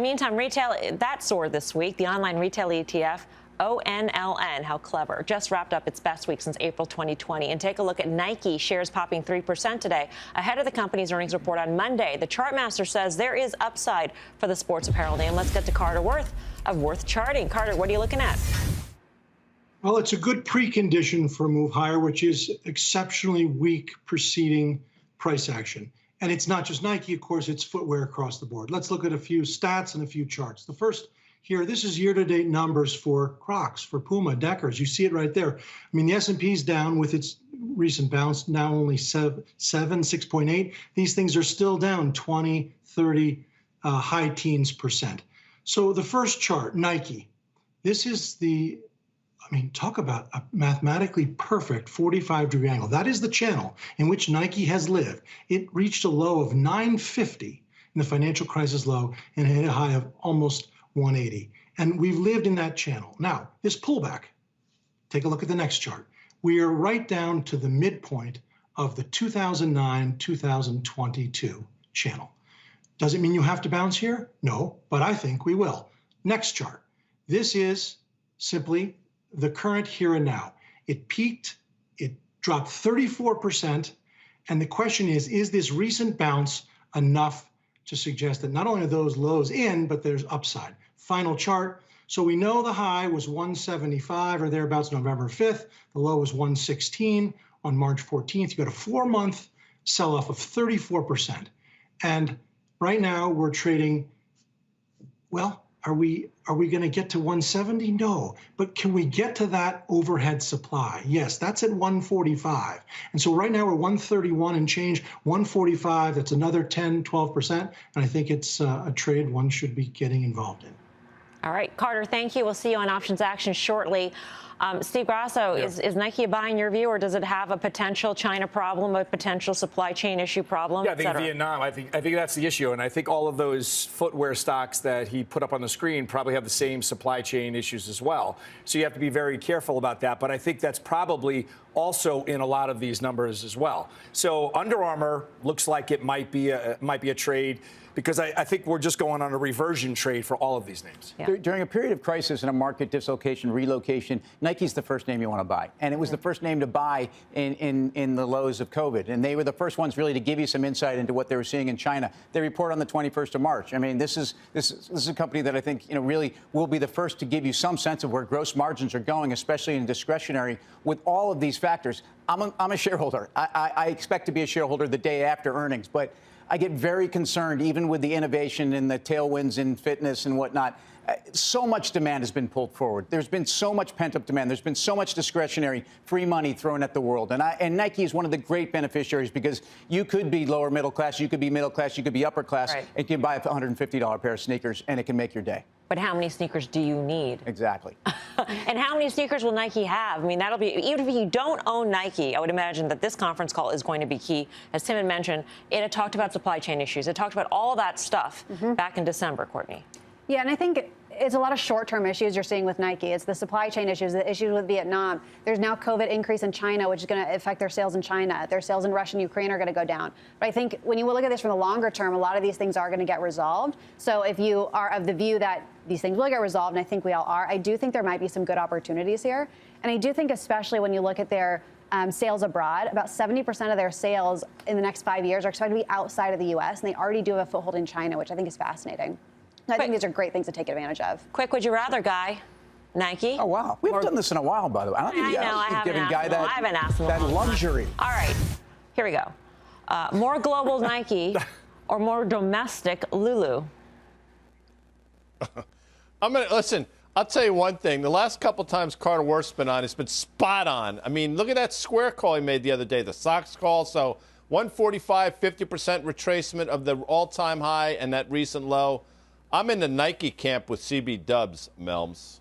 Meantime, retail, that soared this week. The online retail ETF, ONLN, how clever, just wrapped up its best week since April 2020. And take a look at Nike, shares popping 3% today, ahead of the company's earnings report on Monday. The Chartmaster says there is upside for the sports apparel name. Let's get to Carter Worth of Worth Charting. Carter, what are you looking at? Well, it's a good precondition for a move higher, which is exceptionally weak preceding price action. And it's not just Nike, of course, it's footwear across the board. Let's look at a few stats and a few charts. The first here, this is year-to-date numbers for Crocs, for Puma, Deckers. You see it right there. I mean, the S&P's down with its recent bounce, now only 6.8. These things are still down 20, 30, high teens percent. So the first chart, Nike, this is the, I mean, talk about a mathematically perfect 45-degree angle. That is the channel in which Nike has lived. It reached a low of 950 in the financial crisis low and hit a high of almost 180. And we've lived in that channel. Now, this pullback, take a look at the next chart. We are right down to the midpoint of the 2009-2022 channel. Does it mean you have to bounce here? No, but I think we will. Next chart. This is simply the current here and now. It peaked, it dropped 34%. And the question is this recent bounce enough to suggest that not only are those lows in, but there's upside? Final chart. So we know the high was 175 or thereabouts November 5th. The low was 116 on March 14th. You got a 4-month sell-off of 34%. And right now we're trading, well, are we going to get to 170? No. But can we get to that overhead supply? Yes, that's at 145. And so right now we're 131 and change, 145. That's another 10, 12%. And I think it's a trade one should be getting involved in. All right, Carter, thank you. We'll see you on Options Action shortly. Steve Grasso, Yeah. is Nike a buy in your view, or does it have a potential China problem, a potential supply chain issue problem? Yeah, I think Vietnam. I think that's the issue, and I think all of those footwear stocks that he put up on the screen probably have the same supply chain issues as well. So you have to be very careful about that. But I think that's probably also in a lot of these numbers as well. So Under Armour looks like it might be a trade, because I think we're just going on a reversion trade for all of these names. Yeah. During a period of crisis and a market dislocation, relocation, Nike's the first name you want to buy. And it was the first name to buy in the lows of COVID. And they were the first ones really to give you some insight into what they were seeing in China. They report on the 21st of March. I mean, this is a company that I think, really will be the first to give you some sense of where gross margins are going, especially in discretionary, with all of these factors. I'm a shareholder. I expect to be a shareholder the day after earnings, but I get very concerned, even with the innovation and the tailwinds in fitness and whatnot. So much demand has been pulled forward. There's been so much pent-up demand. There's been so much discretionary free money thrown at the world. And Nike is one of the great beneficiaries, because you could be lower middle class, you could be middle class, you could be upper class, right, and you can buy a $150 pair of sneakers, and it can make your day. But how many sneakers do you need? Exactly. And how many sneakers will Nike have? I mean, that'll be, even if you don't own Nike, I would imagine that this conference call is going to be key. As Tim had mentioned, it had talked about supply chain issues. It talked about all that stuff back in December, Courtney. Yeah, and I think it's a lot of short-term issues you're seeing with Nike. It's the supply chain issues, the issues with Vietnam. There's now COVID increase in China, which is going to affect their sales in China. Their sales in Russia and Ukraine are going to go down. But I think when you look at this from the longer term, a lot of these things are going to get resolved. So if you are of the view that these things will get resolved, and I think we all are, I do think there might be some good opportunities here. And I do think, especially when you look at their sales abroad, about 70% of their sales in the next 5 years are expected to be outside of the U.S., and they already do have a foothold in China, which I think is fascinating. I think these are great things to take advantage of. Quick, would you rather, Guy? Nike? Oh, wow. We've done this in a while, by the way. I don't think giving Guy that luxury. All right, here we go. More global Nike or more domestic Lulu? Listen, I'll tell you one thing. The last couple times Carter Worth's been on, it's been spot on. I mean, look at that square call he made the other day, the Sox call. So 145, 50% retracement of the all-time high and that recent low. I'm in the Nike camp with CB Dubs, Melms.